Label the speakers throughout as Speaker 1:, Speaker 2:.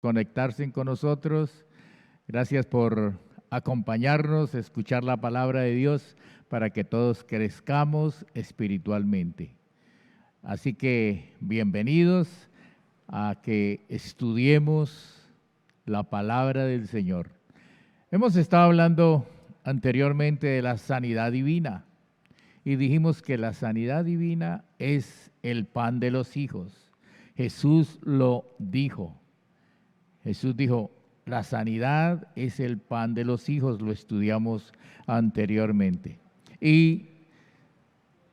Speaker 1: conectarse con nosotros. Gracias por acompañarnos, escuchar la palabra de Dios para que todos crezcamos espiritualmente. Así que bienvenidos a que estudiemos la palabra del Señor. Hemos estado hablando anteriormente de la sanidad divina y dijimos que la sanidad divina es el pan de los hijos. Jesús lo dijo. Jesús dijo, la sanidad es el pan de los hijos, lo estudiamos anteriormente. Y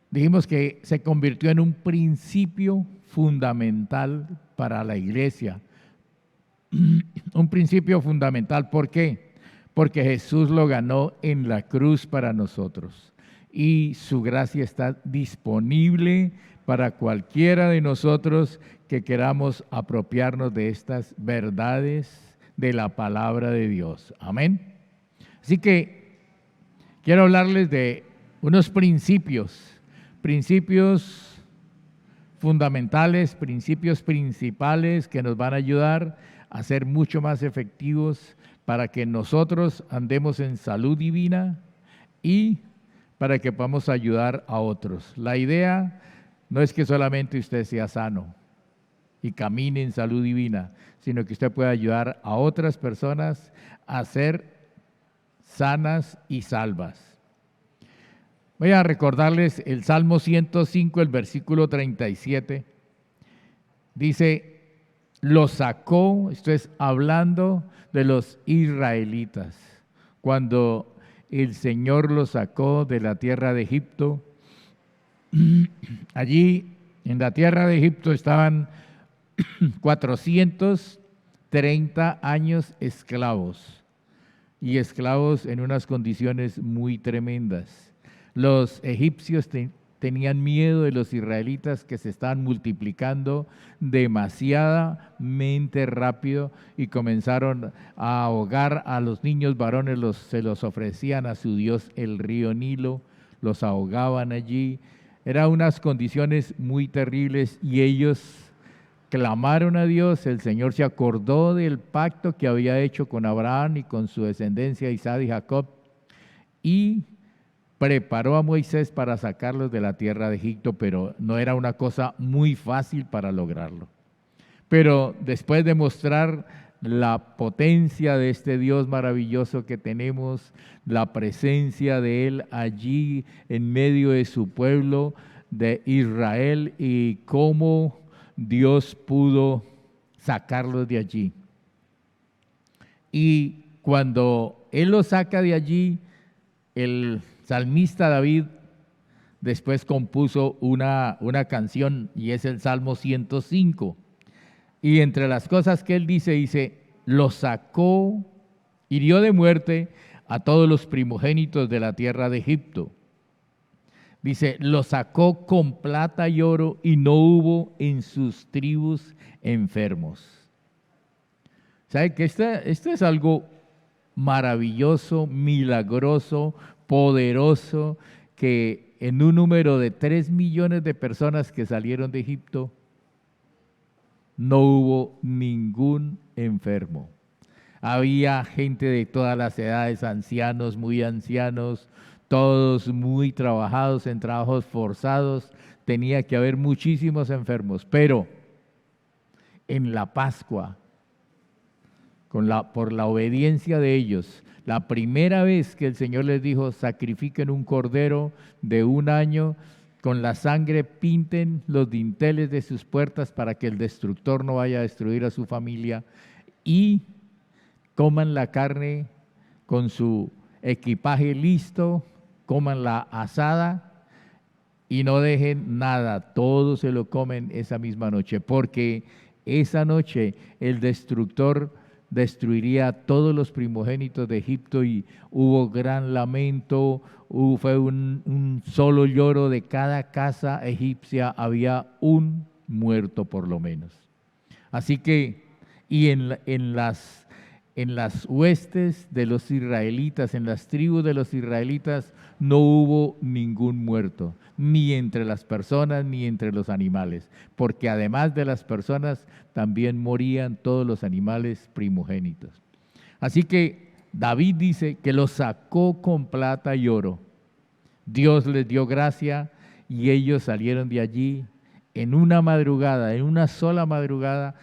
Speaker 1: dijimos que se convirtió en un principio fundamental para la iglesia. Un principio fundamental, ¿por qué? Porque Jesús lo ganó en la cruz para nosotros. Y su gracia está disponible para cualquiera de nosotros que queramos apropiarnos de estas verdades de la palabra de Dios. Amén. Así que quiero hablarles de unos principios fundamentales, principios principales que nos van a ayudar a ser mucho más efectivos para que nosotros andemos en salud divina y para que podamos ayudar a otros. La idea no es que solamente usted sea sano y camine en salud divina, sino que usted pueda ayudar a otras personas a ser sanas y salvas. Voy a recordarles el Salmo 105, el versículo 37. Dice, lo sacó, esto es hablando de los israelitas, cuando el Señor los sacó de la tierra de Egipto. Allí en la tierra de Egipto estaban 430 años esclavos, y esclavos en unas condiciones muy tremendas. Los egipcios tenían miedo de los israelitas que se estaban multiplicando demasiadamente rápido y comenzaron a ahogar a los niños varones, se los ofrecían a su dios el río Nilo, los ahogaban allí. Eran unas condiciones muy terribles y ellos clamaron a Dios. El Señor se acordó del pacto que había hecho con Abraham y con su descendencia Isaac y Jacob y preparó a Moisés para sacarlos de la tierra de Egipto, pero no era una cosa muy fácil para lograrlo. Pero después de mostrar la potencia de este Dios maravilloso que tenemos, la presencia de Él allí en medio de su pueblo de Israel y cómo Dios pudo sacarlos de allí. Y cuando Él los saca de allí, el salmista David después compuso una canción y es el Salmo 105. Y entre las cosas que él dice, lo sacó, hirió de muerte a todos los primogénitos de la tierra de Egipto. Dice, lo sacó con plata y oro y no hubo en sus tribus enfermos. ¿Sabe que esto es algo maravilloso, milagroso, poderoso, que en un número de 3 millones de personas que salieron de Egipto, no hubo ningún enfermo? Había gente de todas las edades, ancianos, muy ancianos, todos muy trabajados en trabajos forzados. Tenía que haber muchísimos enfermos, pero en la Pascua, por la obediencia de ellos, la primera vez que el Señor les dijo, sacrifiquen un cordero de 1 año, con la sangre pinten los dinteles de sus puertas para que el destructor no vaya a destruir a su familia, y coman la carne con su equipaje listo, coman la asada y no dejen nada, todo se lo comen esa misma noche, porque esa noche el destructor destruiría a todos los primogénitos de Egipto y hubo gran lamento, fue un solo lloro de cada casa egipcia, había un muerto por lo menos. Así que, y en en las huestes de los israelitas, en las tribus de los israelitas, no hubo ningún muerto, ni entre las personas ni entre los animales, porque además de las personas también morían todos los animales primogénitos. Así que David dice que los sacó con plata y oro. Dios les dio gracia y ellos salieron de allí en una madrugada, en una sola madrugada,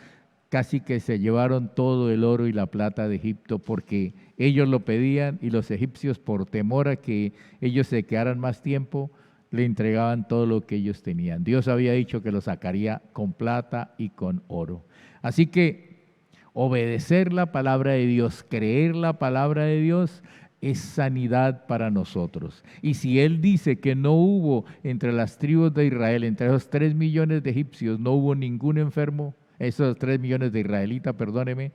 Speaker 1: casi que se llevaron todo el oro y la plata de Egipto porque ellos lo pedían y los egipcios, por temor a que ellos se quedaran más tiempo, le entregaban todo lo que ellos tenían. Dios había dicho que lo sacaría con plata y con oro. Así que obedecer la palabra de Dios, creer la palabra de Dios, es sanidad para nosotros. Y si Él dice que no hubo entre las tribus de Israel, entre esos 3 millones de egipcios, no hubo ningún enfermo, esos 3 millones de israelitas, perdóneme,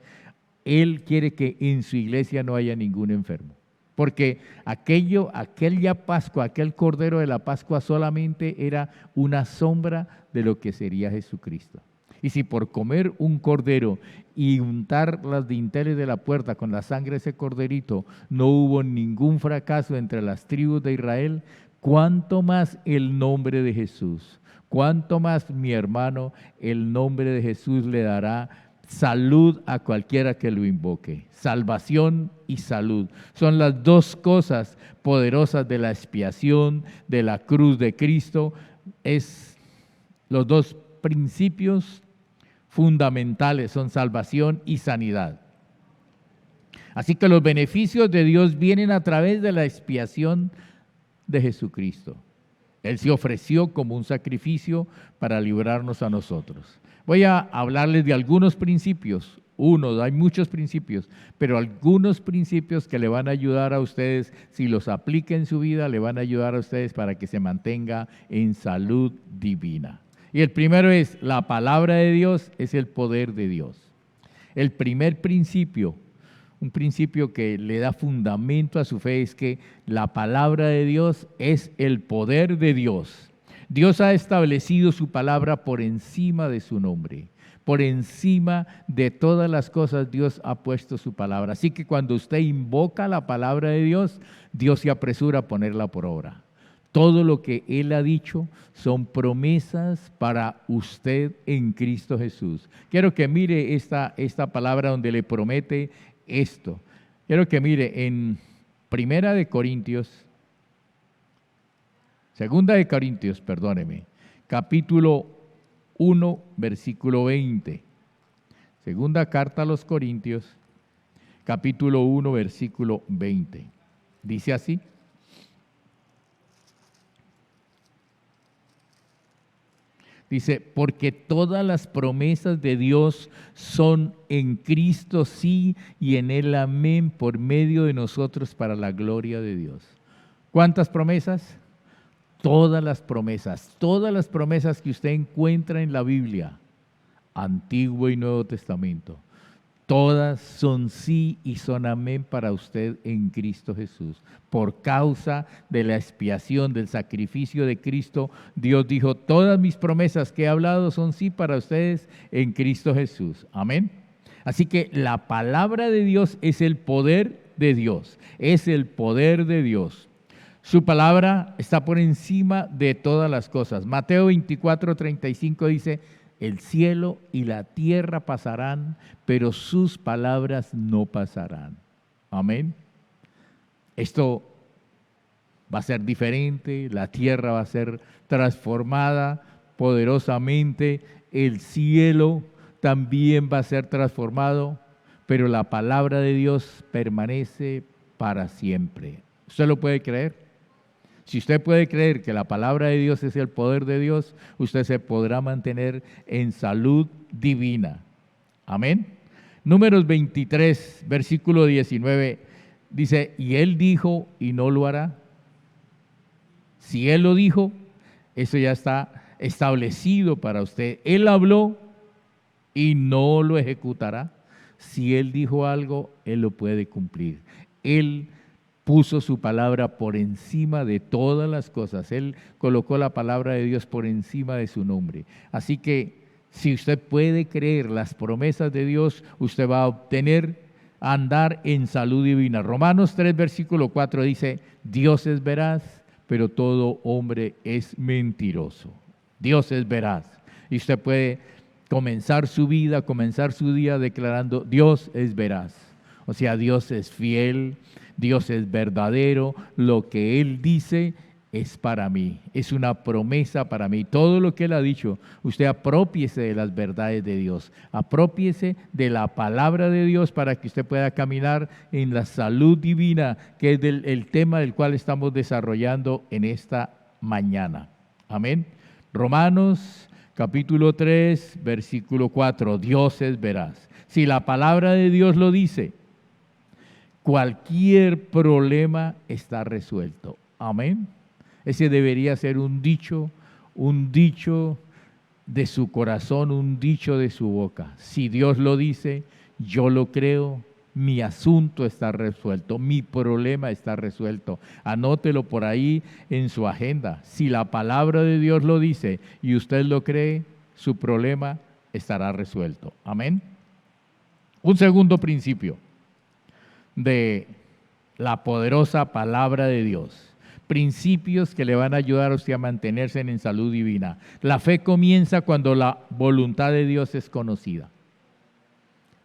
Speaker 1: Él quiere que en su iglesia no haya ningún enfermo. Porque aquella Pascua, aquel Cordero de la Pascua solamente era una sombra de lo que sería Jesucristo. Y si por comer un cordero y untar las dinteles de la puerta con la sangre de ese corderito no hubo ningún fracaso entre las tribus de Israel, ¿cuánto más el nombre de Jesús? ¿Cuánto más, mi hermano, el nombre de Jesús le dará salud a cualquiera que lo invoque? Salvación y salud son las dos cosas poderosas de la expiación, de la cruz de Cristo. Es los dos principios fundamentales, son salvación y sanidad. Así que los beneficios de Dios vienen a través de la expiación de Jesucristo. Él se ofreció como un sacrificio para librarnos a nosotros. Voy a hablarles de algunos principios. Hay muchos principios, pero algunos principios que le van a ayudar a ustedes, si los aplica en su vida, le van a ayudar a ustedes para que se mantenga en salud divina. Y el primero es, la palabra de Dios es el poder de Dios. El primer principio, un principio que le da fundamento a su fe, es que la palabra de Dios es el poder de Dios. Dios ha establecido su palabra por encima de su nombre. Por encima de todas las cosas Dios ha puesto su palabra. Así que cuando usted invoca la palabra de Dios, Dios se apresura a ponerla por obra. Todo lo que Él ha dicho son promesas para usted en Cristo Jesús. Quiero que mire esta palabra donde le promete esto. Quiero que mire en Segunda de Corintios, capítulo 1, versículo 20. Segunda carta a los Corintios, capítulo 1, versículo 20. Dice así. Dice, porque todas las promesas de Dios son en Cristo sí y en Él amén, por medio de nosotros para la gloria de Dios. ¿Cuántas promesas? Todas las promesas que usted encuentra en la Biblia, Antiguo y Nuevo Testamento, todas son sí y son amén para usted en Cristo Jesús. Por causa de la expiación, del sacrificio de Cristo, Dios dijo, todas mis promesas que he hablado son sí para ustedes en Cristo Jesús. Amén. Así que la palabra de Dios es el poder de Dios, es el poder de Dios. Su palabra está por encima de todas las cosas. Mateo 24:35 dice, el cielo y la tierra pasarán, pero sus palabras no pasarán. Amén. Esto va a ser diferente, la tierra va a ser transformada poderosamente, el cielo también va a ser transformado, pero la palabra de Dios permanece para siempre. ¿Usted lo puede creer? Si usted puede creer que la palabra de Dios es el poder de Dios, usted se podrá mantener en salud divina. Amén. Números 23, versículo 19, dice, y Él dijo y no lo hará. Si Él lo dijo, eso ya está establecido para usted. Él habló y no lo ejecutará. Si Él dijo algo, Él lo puede cumplir. Él puso su palabra por encima de todas las cosas. Él colocó la palabra de Dios por encima de su nombre. Así que si usted puede creer las promesas de Dios, usted va a obtener andar en salud divina. Romanos 3, versículo 4 dice, Dios es veraz, pero todo hombre es mentiroso. Dios es veraz. Y usted puede comenzar su vida, comenzar su día declarando, Dios es veraz. O sea, Dios es fiel, Dios es verdadero, lo que Él dice es para mí, es una promesa para mí. Todo lo que Él ha dicho, usted aprópiese de las verdades de Dios, aprópiese de la palabra de Dios para que usted pueda caminar en la salud divina, que es el tema del cual estamos desarrollando en esta mañana. Amén. Romanos capítulo 3, versículo 4, Dios es veraz. Si la palabra de Dios lo dice, cualquier problema está resuelto. Amén. Ese debería ser un dicho de su corazón, un dicho de su boca. Si Dios lo dice, yo lo creo, mi asunto está resuelto, mi problema está resuelto. Anótelo por ahí en su agenda. Si la palabra de Dios lo dice y usted lo cree, su problema estará resuelto. Amén. Un segundo principio de la poderosa palabra de Dios. Principios que le van a ayudar a usted a mantenerse en salud divina. La fe comienza cuando la voluntad de Dios es conocida.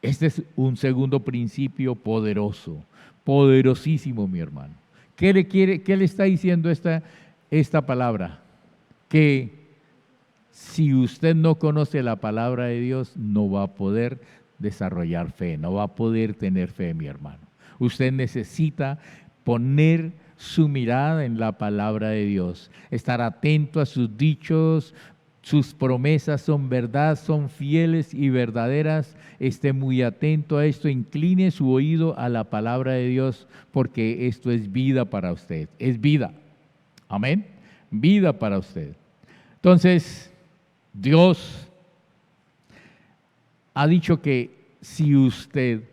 Speaker 1: Este es un segundo principio poderoso, poderosísimo, mi hermano. ¿Qué le está diciendo esta palabra? Que si usted no conoce la palabra de Dios, no va a poder desarrollar fe, no va a poder tener fe, mi hermano. Usted necesita poner su mirada en la palabra de Dios, estar atento a sus dichos, sus promesas son verdad, son fieles y verdaderas. Esté muy atento a esto, incline su oído a la palabra de Dios, porque esto es vida para usted, es vida. Amén, vida para usted. Entonces, Dios ha dicho que si usted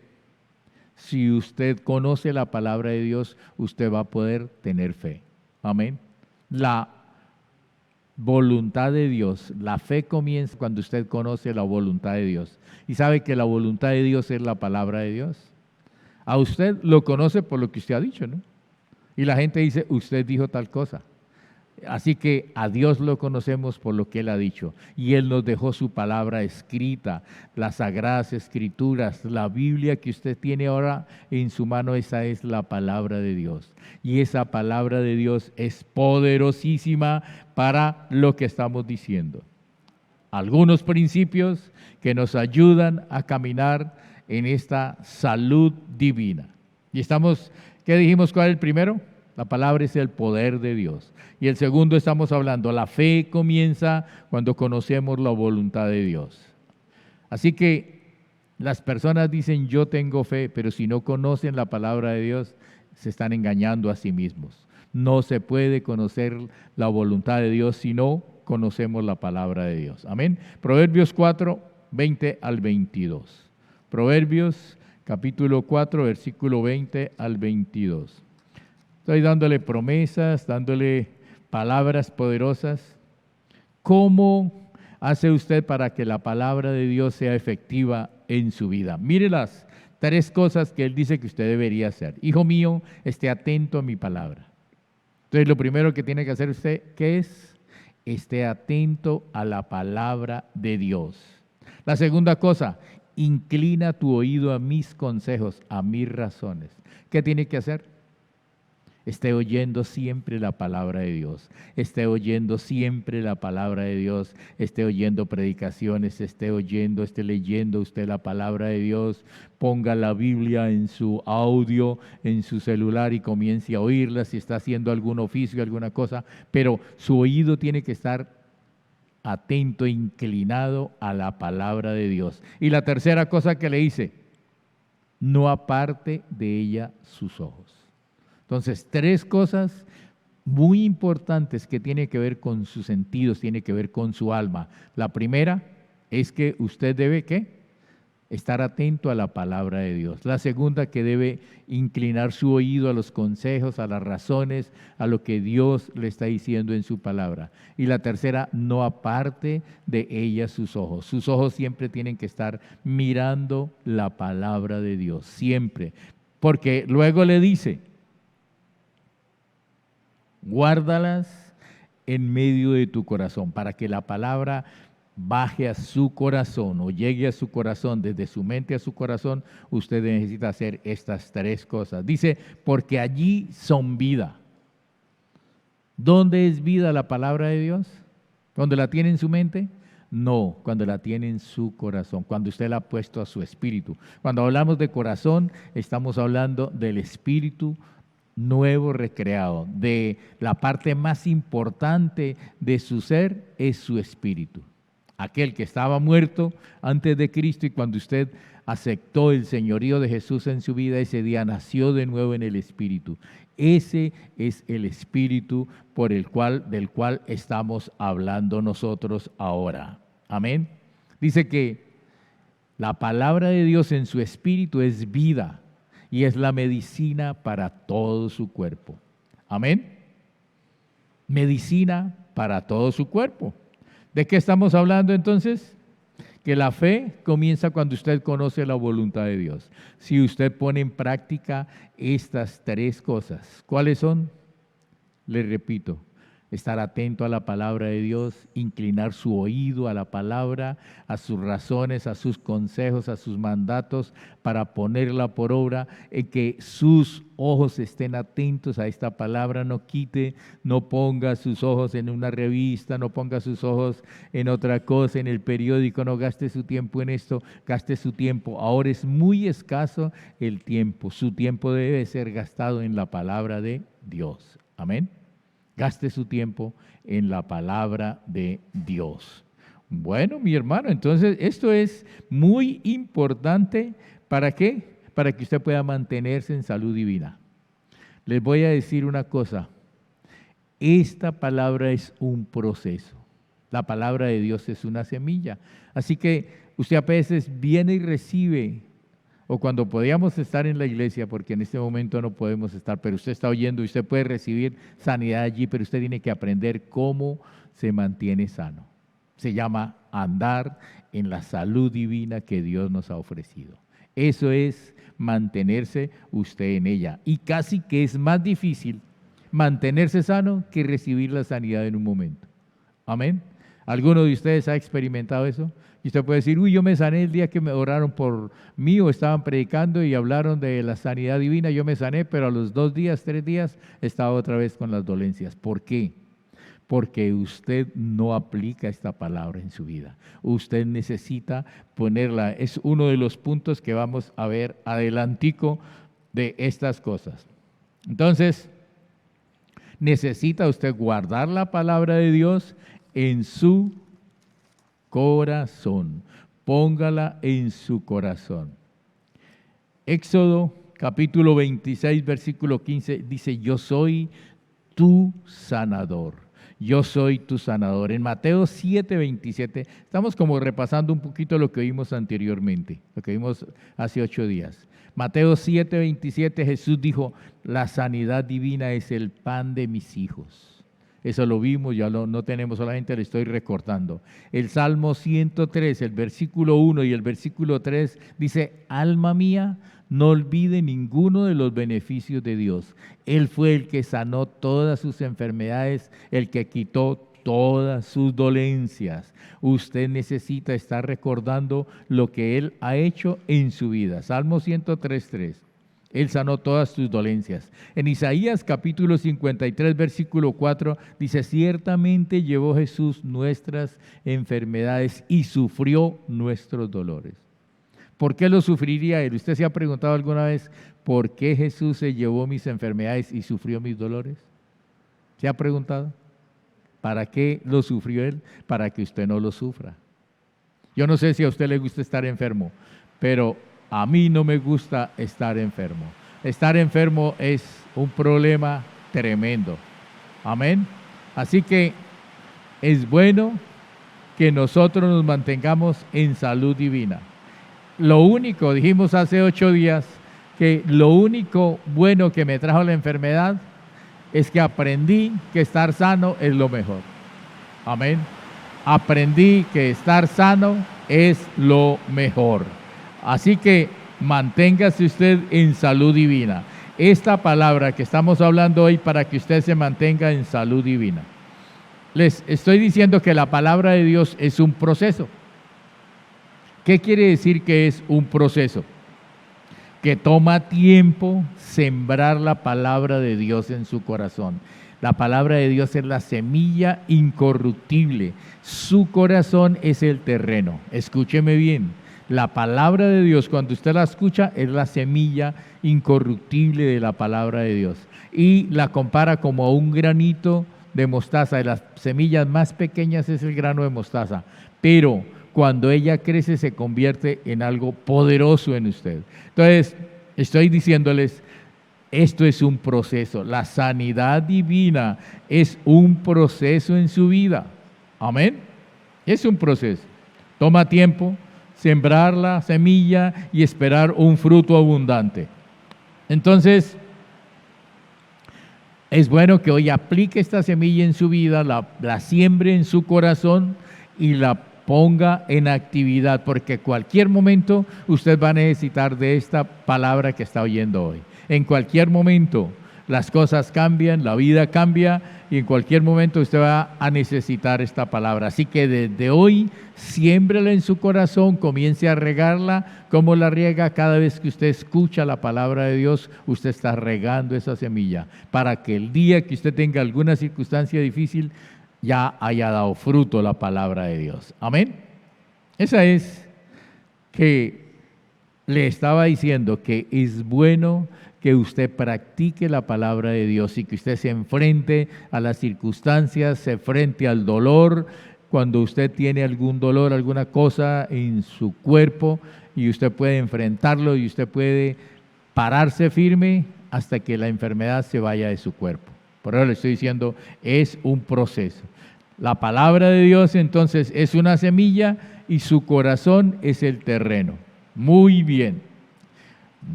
Speaker 1: conoce la palabra de Dios, usted va a poder tener fe. Amén. La voluntad de Dios, la fe comienza cuando usted conoce la voluntad de Dios. Y sabe que la voluntad de Dios es la palabra de Dios. A usted lo conoce por lo que usted ha dicho, ¿no? Y la gente dice, usted dijo tal cosa. Así que a Dios lo conocemos por lo que Él ha dicho. Y Él nos dejó su palabra escrita, las sagradas escrituras, la Biblia que usted tiene ahora en su mano, esa es la palabra de Dios. Y esa palabra de Dios es poderosísima para lo que estamos diciendo. Algunos principios que nos ayudan a caminar en esta salud divina. Y estamos, ¿qué dijimos? ¿Cuál es el primero? La palabra es el poder de Dios. Y el segundo estamos hablando, la fe comienza cuando conocemos la voluntad de Dios. Así que las personas dicen yo tengo fe, pero si no conocen la palabra de Dios, se están engañando a sí mismos. No se puede conocer la voluntad de Dios si no conocemos la palabra de Dios. Amén. Proverbios 4, 20 al 22. Proverbios capítulo 4, versículo 20 al 22. Estoy dándole promesas, dándole palabras poderosas. ¿Cómo hace usted para que la palabra de Dios sea efectiva en su vida? Mire las 3 cosas que Él dice que usted debería hacer. Hijo mío, esté atento a mi palabra. Entonces, lo primero que tiene que hacer usted, ¿qué es? Esté atento a la palabra de Dios. La segunda cosa, inclina tu oído a mis consejos, a mis razones. ¿Qué tiene que hacer? Esté oyendo siempre la palabra de Dios, esté oyendo siempre la palabra de Dios, esté oyendo predicaciones, esté leyendo usted la palabra de Dios, ponga la Biblia en su audio, en su celular y comience a oírla si está haciendo algún oficio, alguna cosa, pero su oído tiene que estar atento, inclinado a la palabra de Dios. Y la tercera cosa que le dice, no aparte de ella sus ojos. Entonces, 3 cosas muy importantes que tienen que ver con sus sentidos, tienen que ver con su alma. La primera es que usted debe, ¿qué? estar atento a la palabra de Dios. La segunda, que debe inclinar su oído a los consejos, a las razones, a lo que Dios le está diciendo en su palabra. Y la tercera, no aparte de ella sus ojos. Sus ojos siempre tienen que estar mirando la palabra de Dios, siempre. Porque luego le dice, guárdalas en medio de tu corazón, para que la palabra baje a su corazón o llegue a su corazón, desde su mente a su corazón. Usted necesita hacer estas tres cosas. Dice, porque allí son vida. ¿Dónde es vida la palabra de Dios? ¿Cuando la tiene en su mente? No, cuando la tiene en su corazón, cuando usted la ha puesto a su espíritu. Cuando hablamos de corazón, estamos hablando del espíritu nuevo recreado, de la parte más importante de su ser es su espíritu. Aquel que estaba muerto antes de Cristo, y cuando usted aceptó el señorío de Jesús en su vida, ese día nació de nuevo en el Espíritu. Ese es el Espíritu del cual estamos hablando nosotros ahora. Amén. Dice que la palabra de Dios en su Espíritu es vida y es la medicina para todo su cuerpo. Amén. Medicina para todo su cuerpo. ¿De qué estamos hablando entonces? Que la fe comienza cuando usted conoce la voluntad de Dios. Si usted pone en práctica estas tres cosas, ¿cuáles son? Les repito, estar atento a la palabra de Dios, inclinar su oído a la palabra, a sus razones, a sus consejos, a sus mandatos, para ponerla por obra, que sus ojos estén atentos a esta palabra, no quite, no ponga sus ojos en una revista, no ponga sus ojos en otra cosa, en el periódico, no gaste su tiempo en esto, gaste su tiempo. Ahora es muy escaso el tiempo, su tiempo debe ser gastado en la palabra de Dios. Amén. Gaste su tiempo en la palabra de Dios. Bueno, mi hermano, entonces esto es muy importante. ¿Para qué? Para que usted pueda mantenerse en salud divina. Les voy a decir una cosa. Esta palabra es un proceso. La palabra de Dios es una semilla. Así que usted a veces viene y recibe, o cuando podíamos estar en la iglesia, porque en este momento no podemos estar, pero usted está oyendo y usted puede recibir sanidad allí, pero usted tiene que aprender cómo se mantiene sano. Se llama andar en la salud divina que Dios nos ha ofrecido. Eso es mantenerse usted en ella. Y casi que es más difícil mantenerse sano que recibir la sanidad en un momento. Amén. ¿Alguno de ustedes ha experimentado eso? Y usted puede decir, uy, yo me sané el día que me oraron por mí o estaban predicando y hablaron de la sanidad divina, yo me sané, pero a los 2 días, 3 días, estaba otra vez con las dolencias. ¿Por qué? Porque usted no aplica esta palabra en su vida. Usted necesita ponerla. Es uno de los puntos que vamos a ver adelantico de estas cosas. Entonces, necesita usted guardar la palabra de Dios en su corazón. Póngala en su corazón. Éxodo capítulo 26, versículo 15 dice, yo soy tu sanador. Yo soy tu sanador. En Mateo 7, 27, estamos como repasando un poquito lo que vimos anteriormente, lo que vimos hace 8 días. Mateo 7, 27, Jesús dijo, la sanidad divina es el pan de mis hijos. Eso lo vimos, ya no tenemos, solamente lo estoy recortando. El Salmo 103, el versículo 1 y el versículo 3 dice, alma mía, no olvide ninguno de los beneficios de Dios. Él fue el que sanó todas sus enfermedades, el que quitó todas sus dolencias. Usted necesita estar recordando lo que Él ha hecho en su vida. Salmo 103, 3. Él sanó todas tus dolencias. En Isaías capítulo 53, versículo 4, dice, ciertamente llevó Jesús nuestras enfermedades y sufrió nuestros dolores. ¿Por qué lo sufriría Él? ¿Usted se ha preguntado alguna vez por qué Jesús se llevó mis enfermedades y sufrió mis dolores? ¿Se ha preguntado? ¿Para qué lo sufrió Él? Para que usted no lo sufra. Yo no sé si a usted le gusta estar enfermo, pero a mí no me gusta estar enfermo. Estar enfermo es un problema tremendo. Amén. Así que es bueno que nosotros nos mantengamos en salud divina. lo único, dijimos hace 8 días, que lo único bueno que me trajo la enfermedad es que aprendí que estar sano es lo mejor. Amén. Aprendí que estar sano es lo mejor. Así que manténgase usted en salud divina. Esta palabra que estamos hablando hoy para que usted se mantenga en salud divina. Les estoy diciendo que la palabra de Dios es un proceso. ¿Qué quiere decir que es un proceso? Que toma tiempo sembrar la palabra de Dios en su corazón. La palabra de Dios es la semilla incorruptible. Su corazón es el terreno. Escúcheme bien. La palabra de Dios, cuando usted la escucha, es la semilla incorruptible de la palabra de Dios. Y la compara como a un granito de mostaza. De las semillas más pequeñas es el grano de mostaza. Pero cuando ella crece se convierte en algo poderoso en usted. Entonces, estoy diciéndoles, esto es un proceso. La sanidad divina es un proceso en su vida. Amén. Es un proceso. Toma tiempo sembrar la semilla y esperar un fruto abundante. Entonces, es bueno que hoy aplique esta semilla en su vida, la siembre en su corazón y la ponga en actividad, porque cualquier momento usted va a necesitar de esta palabra que está oyendo hoy. En cualquier momento las cosas cambian, la vida cambia y en cualquier momento usted va a necesitar esta palabra. Así que desde hoy, siémbrela en su corazón, comience a regarla. Como la riega, cada vez que usted escucha la palabra de Dios, usted está regando esa semilla para que el día que usted tenga alguna circunstancia difícil, ya haya dado fruto la palabra de Dios. Amén. Esa es que le estaba diciendo que es bueno que usted practique la palabra de Dios y que usted se enfrente a las circunstancias, se enfrente al dolor. Cuando usted tiene algún dolor, alguna cosa en su cuerpo y usted puede enfrentarlo y usted puede pararse firme hasta que la enfermedad se vaya de su cuerpo. Por eso le estoy diciendo, es un proceso. La palabra de Dios entonces es una semilla y su corazón es el terreno. Muy bien,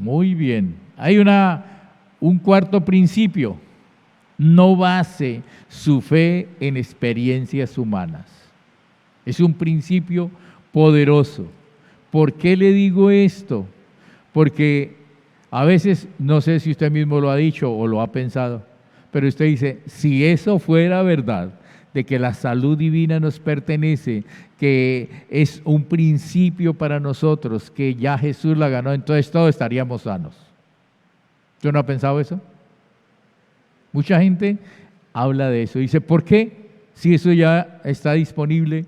Speaker 1: muy bien. Hay un cuarto principio. No base su fe en experiencias humanas. Es un principio poderoso. ¿Por qué le digo esto? Porque a veces, no sé si usted mismo lo ha dicho o lo ha pensado, pero usted dice, si eso fuera verdad, de que la salud divina nos pertenece, que es un principio para nosotros, que ya Jesús la ganó, entonces todos estaríamos sanos. ¿Usted no ha pensado eso? Mucha gente habla de eso. Dice, ¿por qué? Si eso ya está disponible,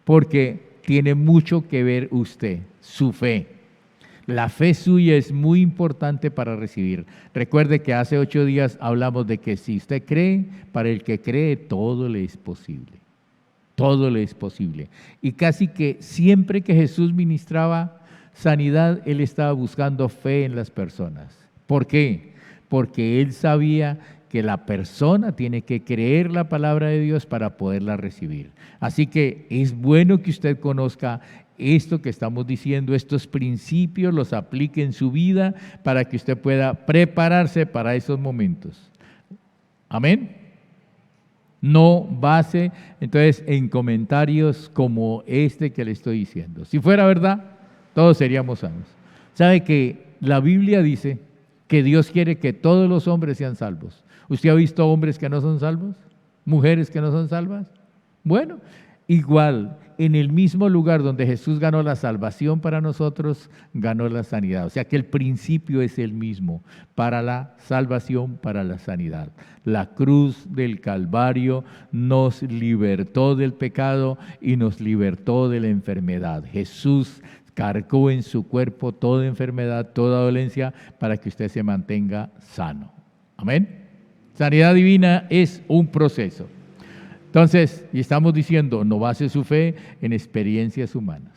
Speaker 1: porque tiene mucho que ver usted, su fe. La fe suya es muy importante para recibir. Recuerde que hace 8 días hablamos de que si usted cree, para el que cree, todo le es posible. Todo le es posible. Y casi que siempre que Jesús ministraba sanidad, Él estaba buscando fe en las personas. ¿Por qué? Porque Él sabía que la persona tiene que creer la palabra de Dios para poderla recibir. Así que es bueno que usted conozca esto que estamos diciendo, estos principios, los aplique en su vida para que usted pueda prepararse para esos momentos. Amén. No base entonces en comentarios como este que le estoy diciendo. Si fuera verdad, todos seríamos sanos. ¿Sabe que la Biblia dice que Dios quiere que todos los hombres sean salvos? ¿Usted ha visto hombres que no son salvos? ¿Mujeres que no son salvas? Bueno, igual, en el mismo lugar donde Jesús ganó la salvación para nosotros, ganó la sanidad. O sea que el principio es el mismo para la salvación, para la sanidad. La cruz del Calvario nos libertó del pecado y nos libertó de la enfermedad. Jesús cargó en su cuerpo toda enfermedad, toda dolencia, para que usted se mantenga sano. Amén. Sanidad divina es un proceso. Entonces, y estamos diciendo, no base su fe en experiencias humanas.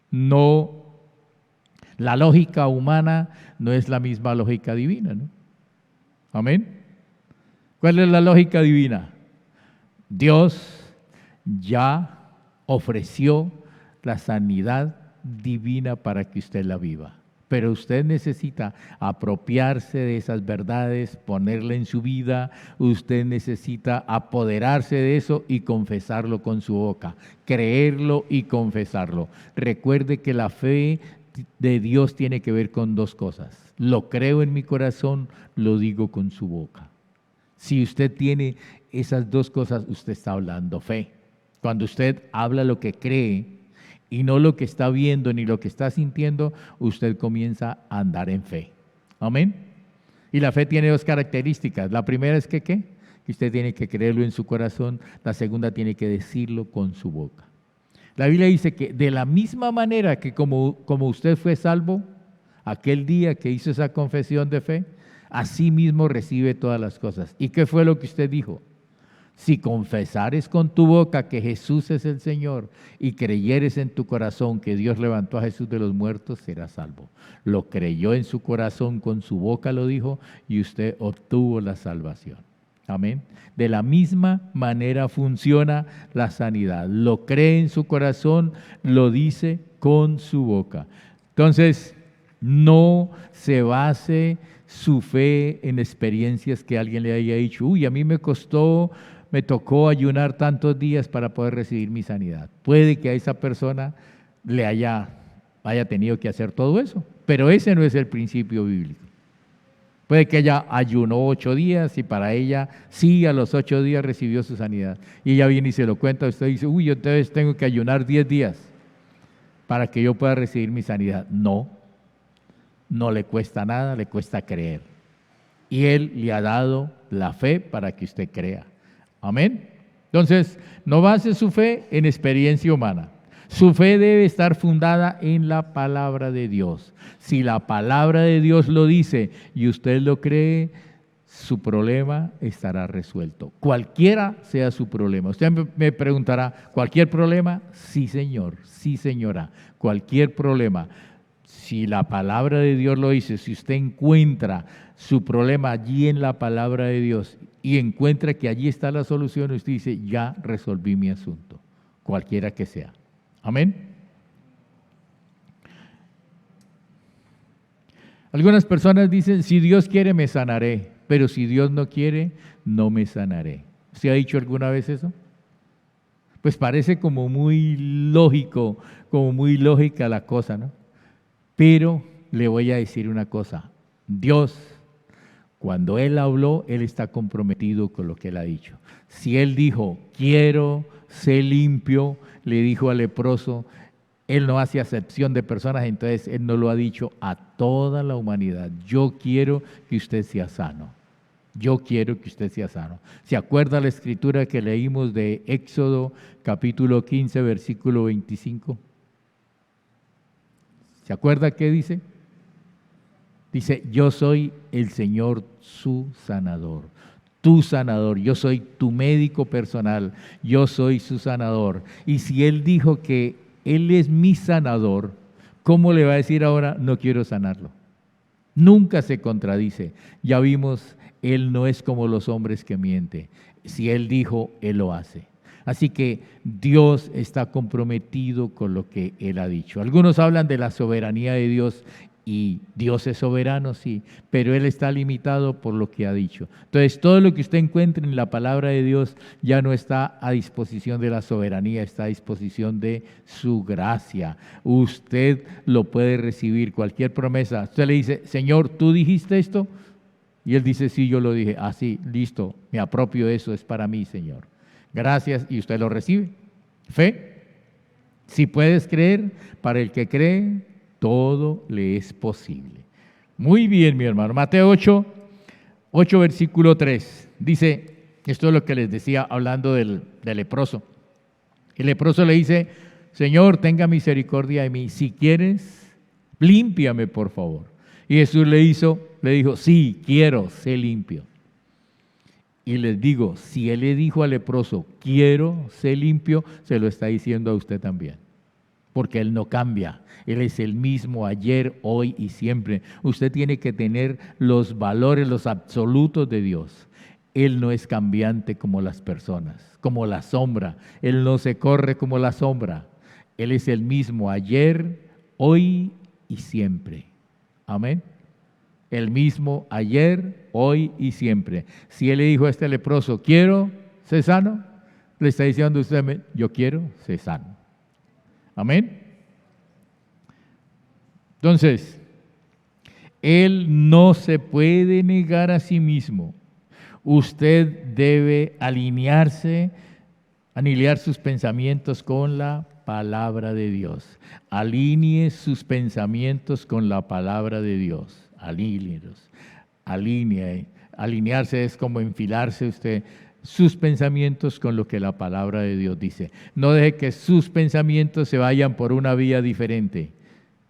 Speaker 1: No, la lógica humana no es la misma lógica divina, ¿no? Amén. ¿Cuál es la lógica divina? Dios ya ofreció la sanidad divina para que usted la viva. Pero usted necesita apropiarse de esas verdades, ponerla en su vida, usted necesita apoderarse de eso y confesarlo con su boca, creerlo y confesarlo. Recuerde que la fe de Dios tiene que ver con dos cosas. Lo creo en mi corazón, lo digo con su boca. Si usted tiene esas dos cosas, usted está hablando fe. Cuando usted habla lo que cree y no lo que está viendo ni lo que está sintiendo, usted comienza a andar en fe. Amén. Y la fe tiene dos características. La primera es que usted tiene que creerlo en su corazón. La segunda tiene que decirlo con su boca. La Biblia dice que de la misma manera que como usted fue salvo aquel día que hizo esa confesión de fe, así mismo recibe todas las cosas. ¿Y qué fue lo que usted dijo? Si confesares con tu boca que Jesús es el Señor y creyeres en tu corazón que Dios levantó a Jesús de los muertos, serás salvo. Lo creyó en su corazón, con su boca lo dijo y usted obtuvo la salvación. Amén. De la misma manera funciona la sanidad. Lo cree en su corazón, lo dice con su boca. Entonces, no se base su fe en experiencias que alguien le haya dicho, uy, a mí me tocó ayunar tantos días para poder recibir mi sanidad. Puede que a esa persona le haya tenido que hacer todo eso, pero ese no es el principio bíblico. Puede que ella ayunó 8 días y para ella sí, a los 8 días recibió su sanidad. Y ella viene y se lo cuenta, usted dice, uy, yo entonces tengo que ayunar 10 días para que yo pueda recibir mi sanidad. No le cuesta nada, le cuesta creer. Y Él le ha dado la fe para que usted crea. Amén. Entonces, no base su fe en experiencia humana. Su fe debe estar fundada en la palabra de Dios. Si la palabra de Dios lo dice y usted lo cree, su problema estará resuelto. Cualquiera sea su problema. Usted me preguntará, ¿cualquier problema? Sí, señor, sí, señora, cualquier problema. Si la palabra de Dios lo dice, si usted encuentra su problema allí en la palabra de Dios y encuentra que allí está la solución, usted dice, ya resolví mi asunto, cualquiera que sea. Amén. Algunas personas dicen, si Dios quiere me sanaré, pero si Dios no quiere, no me sanaré. ¿Se ha dicho alguna vez eso? Pues parece como muy lógico, como muy lógica la cosa, ¿no? Pero le voy a decir una cosa, Dios, cuando Él habló, Él está comprometido con lo que Él ha dicho. Si Él dijo, quiero ser limpio, le dijo al leproso, Él no hace acepción de personas, entonces Él no lo ha dicho a toda la humanidad. Yo quiero que usted sea sano. Yo quiero que usted sea sano. ¿Se acuerda la escritura que leímos de Éxodo capítulo 15, versículo 25? ¿Se acuerda qué dice? Dice, yo soy el Señor su sanador, tu sanador, yo soy tu médico personal, yo soy su sanador. Y si Él dijo que Él es mi sanador, ¿cómo le va a decir ahora, no quiero sanarlo? Nunca se contradice. Ya vimos, Él no es como los hombres que mienten. Si Él dijo, Él lo hace. Así que Dios está comprometido con lo que Él ha dicho. Algunos hablan de la soberanía de Dios y Dios es soberano, sí, pero Él está limitado por lo que ha dicho. Entonces, todo lo que usted encuentre en la palabra de Dios ya no está a disposición de la soberanía, está a disposición de su gracia. Usted lo puede recibir, cualquier promesa. Usted le dice, Señor, ¿tú dijiste esto? Y Él dice, sí, yo lo dije. Ah, sí, listo, me apropio de eso, es para mí, Señor. Gracias, y usted lo recibe. Fe. Si puedes creer, para el que cree, todo le es posible. Muy bien, mi hermano. Mateo 8, versículo 3. Dice, esto es lo que les decía hablando del leproso. El leproso le dice, Señor, tenga misericordia de mí. Si quieres, límpiame, por favor. Y Jesús le dijo, sí, quiero, sé limpio. Y les digo, si Él le dijo al leproso, quiero ser limpio, se lo está diciendo a usted también. Porque Él no cambia. Él es el mismo ayer, hoy y siempre. Usted tiene que tener los valores, los absolutos de Dios. Él no es cambiante como las personas, como la sombra. Él no se corre como la sombra. Él es el mismo ayer, hoy y siempre. Amén. El mismo ayer, hoy y siempre. Si Él le dijo a este leproso, quiero ser sano, le está diciendo a usted, yo quiero ser sano. Amén. Entonces, Él no se puede negar a sí mismo. Usted debe alinear sus pensamientos con la palabra de Dios. Alinee sus pensamientos con la palabra de Dios. Alíneos. Alinearse es como enfilarse usted sus pensamientos con lo que la palabra de Dios dice. No deje que sus pensamientos se vayan por una vía diferente.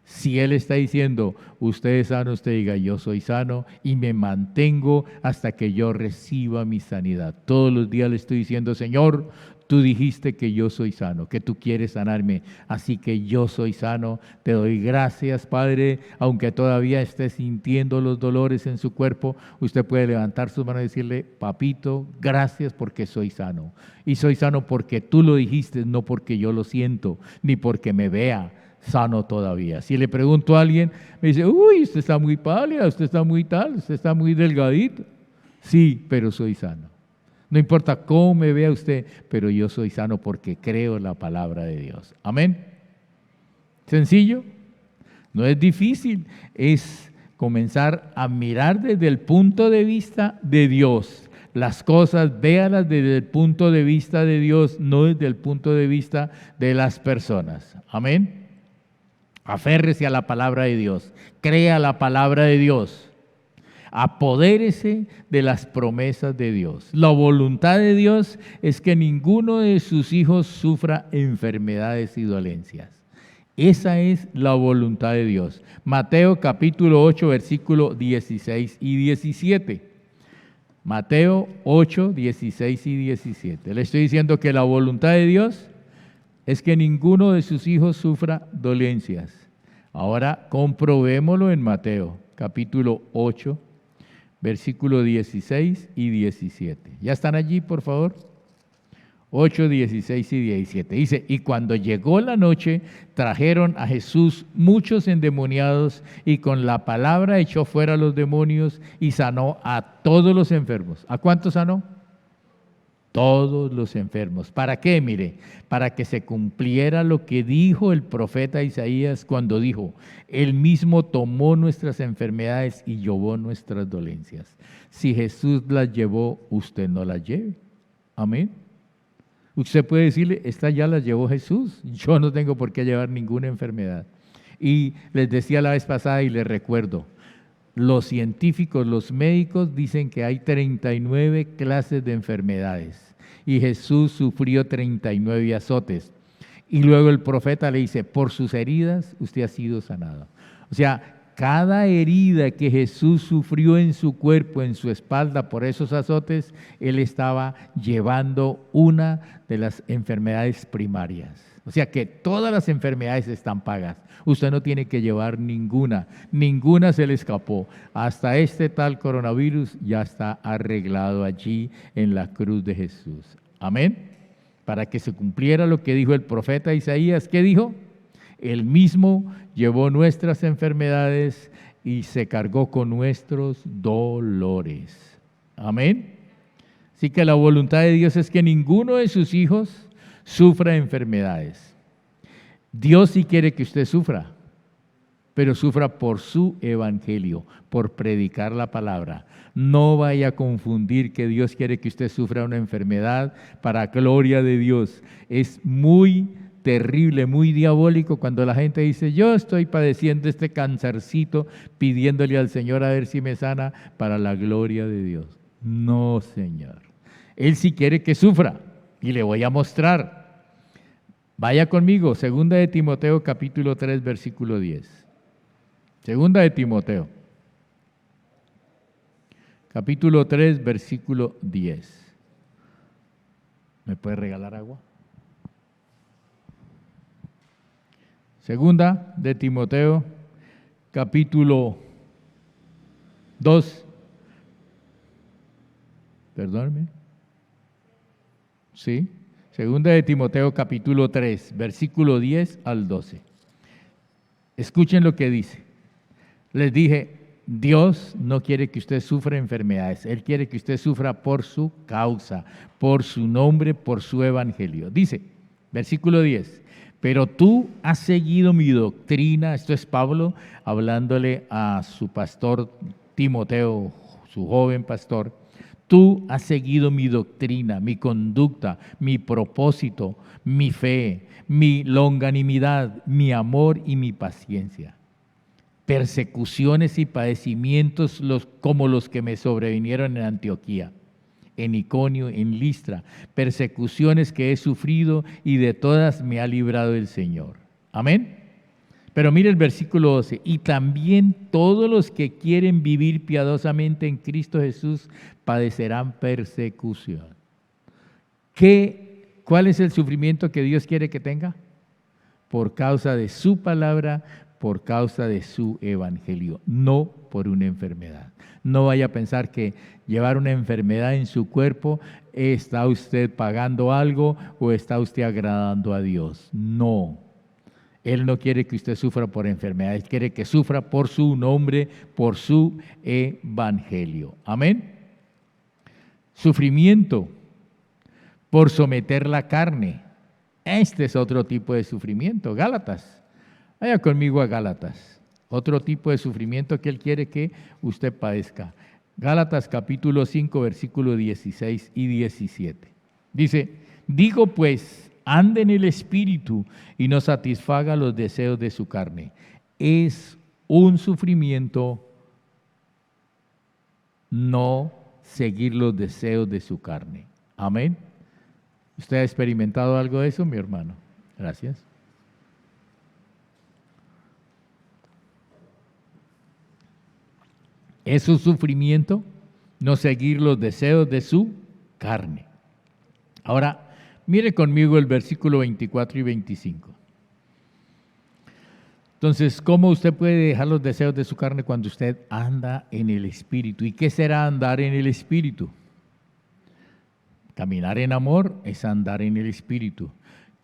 Speaker 1: Si Él está diciendo, usted es sano, usted diga, yo soy sano y me mantengo hasta que yo reciba mi sanidad. Todos los días le estoy diciendo, Señor, tú dijiste que yo soy sano, que tú quieres sanarme, así que yo soy sano. Te doy gracias, Padre, aunque todavía esté sintiendo los dolores en su cuerpo, usted puede levantar sus manos y decirle, papito, gracias porque soy sano. Y soy sano porque tú lo dijiste, no porque yo lo siento, ni porque me vea sano todavía. Si le pregunto a alguien, me dice, uy, usted está muy pálida, usted está muy tal, usted está muy delgadito. Sí, pero soy sano. No importa cómo me vea usted, pero yo soy sano porque creo en la palabra de Dios. Amén. Sencillo, no es difícil, es comenzar a mirar desde el punto de vista de Dios. Las cosas, véalas desde el punto de vista de Dios, no desde el punto de vista de las personas. Amén. Aférrese a la palabra de Dios, crea la palabra de Dios, apodérese de las promesas de Dios. La voluntad de Dios es que ninguno de sus hijos sufra enfermedades y dolencias. Esa es la voluntad de Dios. Mateo capítulo 8, versículo 16 y 17. Mateo 8, 16 y 17. Le estoy diciendo que la voluntad de Dios es que ninguno de sus hijos sufra dolencias. Ahora comprobémoslo en Mateo, capítulo 8, versículo 16 y 17. ¿Ya están allí, por favor? 8, 16 y 17. Dice, y cuando llegó la noche, trajeron a Jesús muchos endemoniados y con la palabra echó fuera a los demonios y sanó a todos los enfermos. ¿A cuántos sanó? Todos los enfermos. ¿Para qué? Mire, para que se cumpliera lo que dijo el profeta Isaías cuando dijo, Él mismo tomó nuestras enfermedades y llevó nuestras dolencias. Si Jesús las llevó, usted no las lleve. Amén. Usted puede decirle, esta ya las llevó Jesús, yo no tengo por qué llevar ninguna enfermedad. Y les decía la vez pasada y les recuerdo, los científicos, los médicos dicen que hay 39 clases de enfermedades y Jesús sufrió 39 azotes. Y luego el profeta le dice, por sus heridas usted ha sido sanado. O sea, cada herida que Jesús sufrió en su cuerpo, en su espalda por esos azotes, Él estaba llevando una de las enfermedades primarias. O sea que todas las enfermedades están pagas. Usted no tiene que llevar ninguna, ninguna se le escapó. Hasta este tal coronavirus ya está arreglado allí en la cruz de Jesús. Amén. Para que se cumpliera lo que dijo el profeta Isaías. ¿Qué dijo? Él mismo llevó nuestras enfermedades y se cargó con nuestros dolores. Amén. Así que la voluntad de Dios es que ninguno de sus hijos sufra enfermedades. Dios sí quiere que usted sufra, pero sufra por su evangelio, por predicar la palabra. No vaya a confundir que Dios quiere que usted sufra una enfermedad para gloria de Dios. Es muy terrible, muy diabólico cuando la gente dice, yo estoy padeciendo este cancercito, pidiéndole al Señor a ver si me sana para la gloria de Dios. No, Señor. Él sí quiere que sufra y le voy a mostrar. Vaya conmigo, segunda de Timoteo capítulo 3, versículo 10. Segunda de Timoteo, capítulo 3, versículo 10. ¿Me puede regalar agua? Segunda de Timoteo, capítulo 2. Perdóneme. Sí. Segunda de Timoteo, capítulo 3, versículo 10 al 12. Escuchen lo que dice. Les dije, Dios no quiere que usted sufra enfermedades. Él quiere que usted sufra por su causa, por su nombre, por su evangelio. Dice, versículo 10, pero tú has seguido mi doctrina. Esto es Pablo hablándole a su pastor Timoteo, su joven pastor. Tú has seguido mi doctrina, mi conducta, mi propósito, mi fe, mi longanimidad, mi amor y mi paciencia. Persecuciones y padecimientos como los que me sobrevinieron en Antioquía, en Iconio, en Listra, persecuciones que he sufrido y de todas me ha librado el Señor. Amén. Pero mire el versículo 12, y también todos los que quieren vivir piadosamente en Cristo Jesús padecerán persecución. ¿Cuál es el sufrimiento que Dios quiere que tenga? Por causa de su palabra, por causa de su evangelio, no por una enfermedad. No vaya a pensar que llevar una enfermedad en su cuerpo está usted pagando algo o está usted agradando a Dios. No. Él no quiere que usted sufra por enfermedad, Él quiere que sufra por su nombre, por su evangelio. Amén. Sufrimiento por someter la carne. Este es otro tipo de sufrimiento. Gálatas. Vaya conmigo a Gálatas. Otro tipo de sufrimiento que Él quiere que usted padezca. Gálatas capítulo 5, versículos 16 y 17. Dice, digo pues, ande en el Espíritu y no satisfaga los deseos de su carne. Es un sufrimiento no seguir los deseos de su carne. Amén. ¿Usted ha experimentado algo de eso, mi hermano? Gracias. Es un sufrimiento no seguir los deseos de su carne. Ahora, mire conmigo el versículo 24 y 25. Entonces, ¿cómo usted puede dejar los deseos de su carne cuando usted anda en el Espíritu? ¿Y qué será andar en el Espíritu? Caminar en amor es andar en el Espíritu.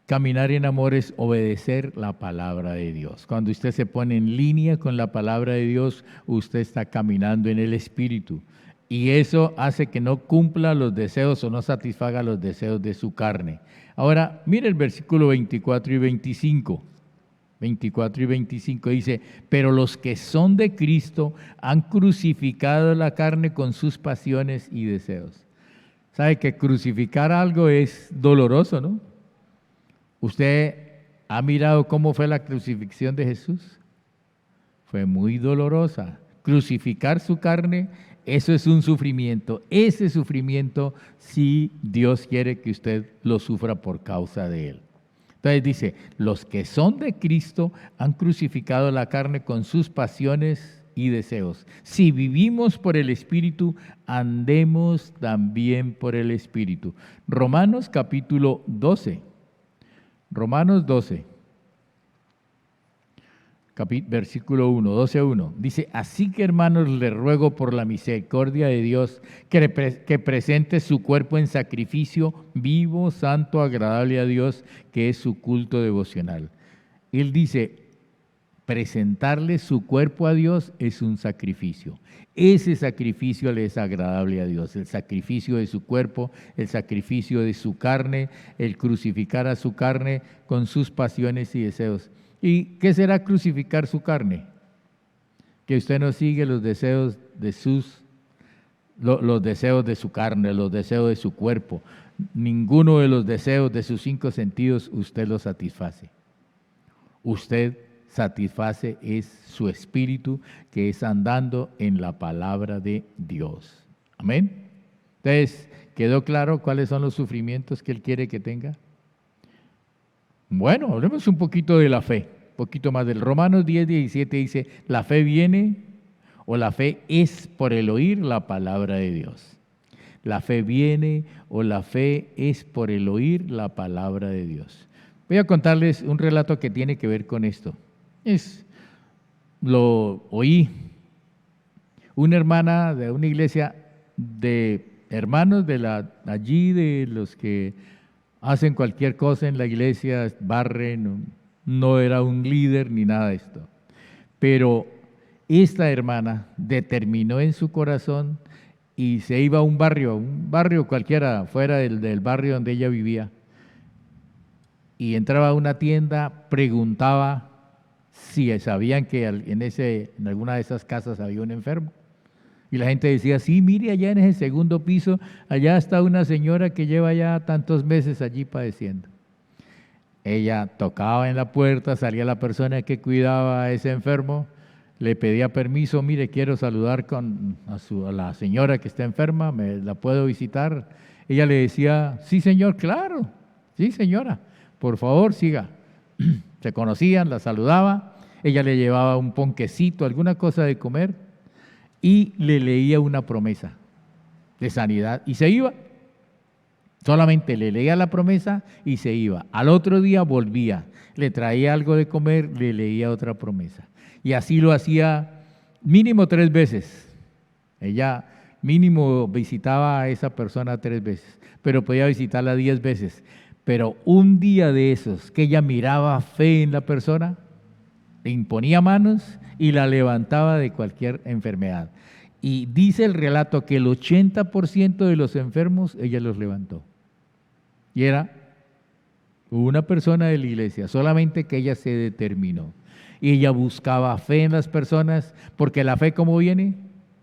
Speaker 1: Caminar en amor es obedecer la palabra de Dios. Cuando usted se pone en línea con la palabra de Dios, usted está caminando en el Espíritu. Y eso hace que no cumpla los deseos o no satisfaga los deseos de su carne. Ahora, mire el versículo 24 y 25. 24 y 25 dice, pero los que son de Cristo han crucificado la carne con sus pasiones y deseos. ¿Sabe que crucificar algo es doloroso, no? ¿Usted ha mirado cómo fue la crucifixión de Jesús? Fue muy dolorosa. Crucificar su carne, eso es un sufrimiento. Ese sufrimiento sí Dios quiere que usted lo sufra por causa de Él. Entonces dice, los que son de Cristo han crucificado la carne con sus pasiones y deseos. Si vivimos por el Espíritu, andemos también por el Espíritu. Romanos capítulo 12. Romanos 12. Versículo 1, 12:1, dice, así que hermanos, les ruego por la misericordia de Dios que presente su cuerpo en sacrificio vivo, santo, agradable a Dios, que es su culto devocional. Él dice, presentarle su cuerpo a Dios es un sacrificio. Ese sacrificio le es agradable a Dios, el sacrificio de su cuerpo, el sacrificio de su carne, el crucificar a su carne con sus pasiones y deseos. ¿Y qué será crucificar su carne? Que usted no sigue los deseos de los deseos de su carne, los deseos de su cuerpo. Ninguno de los deseos de sus 5 sentidos usted los satisface. Usted satisface es su espíritu, que es andando en la palabra de Dios. Amén. Entonces, ¿quedó claro cuáles son los sufrimientos que Él quiere que tenga? Bueno, hablemos un poquito de la fe, un poquito más del Romanos 10:17 dice, la fe viene o la fe es por el oír la palabra de Dios. La fe viene o la fe es por el oír la palabra de Dios. Voy a contarles un relato que tiene que ver con esto. Lo oí. Una hermana de una iglesia de hermanos allí, de los que hacen cualquier cosa en la iglesia, barren, no era un líder ni nada de esto. Pero esta hermana determinó en su corazón y se iba a un barrio cualquiera, fuera del barrio donde ella vivía, y entraba a una tienda, preguntaba si sabían que en alguna de esas casas había un enfermo. Y la gente decía, sí, mire, allá en ese segundo piso, allá está una señora que lleva ya tantos meses allí padeciendo. Ella tocaba en la puerta, salía la persona que cuidaba a ese enfermo, le pedía permiso, mire, quiero saludar a la señora que está enferma, ¿la puedo visitar? Ella le decía, sí señor, claro, sí señora, por favor siga. Se conocían, la saludaba, ella le llevaba un ponquecito, alguna cosa de comer, y le leía una promesa de sanidad y se iba. Solamente le leía la promesa y se iba. Al otro día volvía, le traía algo de comer, le leía otra promesa. Y así lo hacía mínimo 3 veces. Ella mínimo visitaba a esa persona 3 veces, pero podía visitarla 10 veces. Pero un día de esos que ella miraba fe en la persona, le imponía manos y la levantaba de cualquier enfermedad. Y dice el relato que el 80% de los enfermos ella los levantó. Y era una persona de la iglesia, solamente que ella se determinó. Y ella buscaba fe en las personas, porque la fe, ¿cómo viene?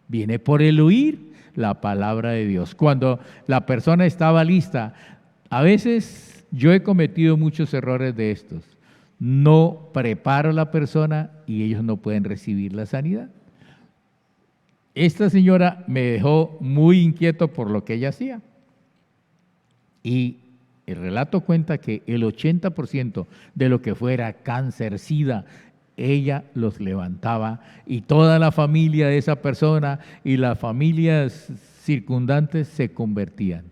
Speaker 1: Viene por el oír la palabra de Dios. Cuando la persona estaba lista, a veces yo he cometido muchos errores de estos. No preparo a la persona y ellos no pueden recibir la sanidad. Esta señora me dejó muy inquieto por lo que ella hacía. Y el relato cuenta que el 80% de lo que fuera cáncer, sida, ella los levantaba y toda la familia de esa persona y las familias circundantes se convertían.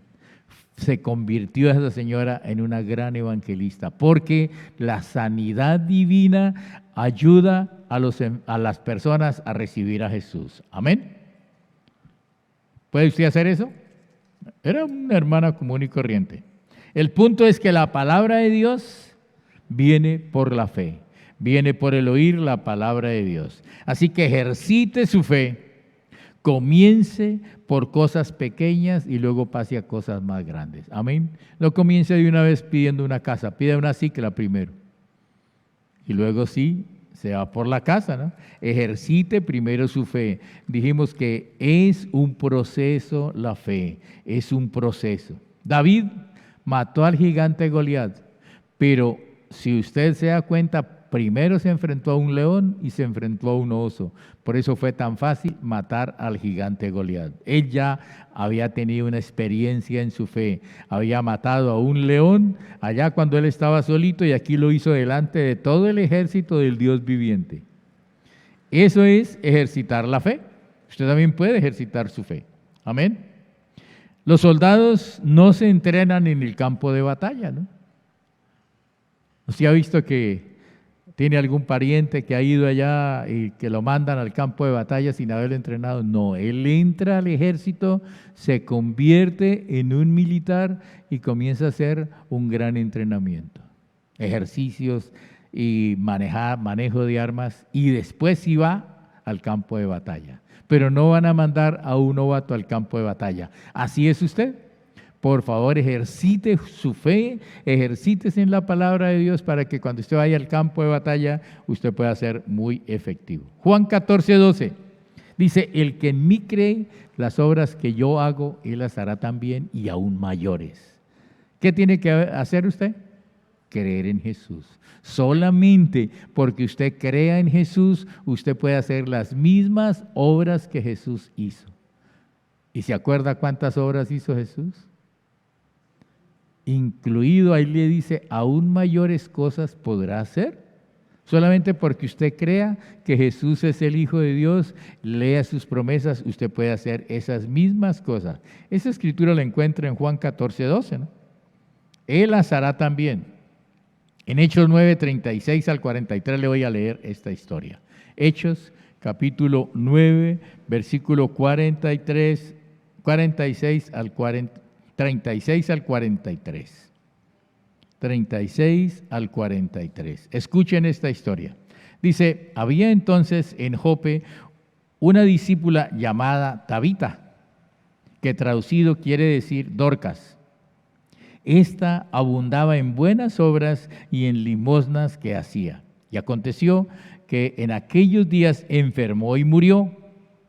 Speaker 1: Se convirtió esa señora en una gran evangelista, porque la sanidad divina ayuda a las personas a recibir a Jesús. Amén. ¿Puede usted hacer eso? Era una hermana común y corriente. El punto es que la palabra de Dios viene por la fe, viene por el oír la palabra de Dios. Así que ejercite su fe. Comience por cosas pequeñas y luego pase a cosas más grandes. Amén. No comience de una vez pidiendo una casa, pida una cicla primero. Y luego sí, se va por la casa, ¿no? Ejercite primero su fe. Dijimos que es un proceso la fe, es un proceso. David mató al gigante Goliat, pero si usted se da cuenta, primero se enfrentó a un león y se enfrentó a un oso. Por eso fue tan fácil matar al gigante Goliat. Él ya había tenido una experiencia en su fe. Había matado a un león allá cuando él estaba solito y aquí lo hizo delante de todo el ejército del Dios viviente. Eso es ejercitar la fe. Usted también puede ejercitar su fe. Amén. Los soldados no se entrenan en el campo de batalla, ¿no? ¿Usted ha visto que tiene algún pariente que ha ido allá y que lo mandan al campo de batalla sin haberlo entrenado? No, él entra al ejército, se convierte en un militar y comienza a hacer un gran entrenamiento. Ejercicios y manejo de armas, y después sí va al campo de batalla. Pero no van a mandar a un novato al campo de batalla. ¿Así es usted? Por favor, ejercite su fe, ejercítese en la palabra de Dios para que cuando usted vaya al campo de batalla, usted pueda ser muy efectivo. Juan 14:12 dice, el que en mí cree, las obras que yo hago, él las hará también y aún mayores. ¿Qué tiene que hacer usted? Creer en Jesús. Solamente porque usted crea en Jesús, usted puede hacer las mismas obras que Jesús hizo. ¿Y se acuerda cuántas obras hizo Jesús? Incluido, ahí le dice, aún mayores cosas podrá hacer. Solamente porque usted crea que Jesús es el Hijo de Dios, lea sus promesas, usted puede hacer esas mismas cosas. Esa escritura la encuentra en Juan 14:12, ¿no? Él las hará también. En Hechos 9, 36 al 43 le voy a leer esta historia. Hechos capítulo 9, versículo 43, 46 al 40. 36 al 43. 36 al 43. Escuchen esta historia. Dice, había entonces en Jope una discípula llamada Tabita, que traducido quiere decir Dorcas. Esta abundaba en buenas obras y en limosnas que hacía. Y aconteció que en aquellos días enfermó y murió.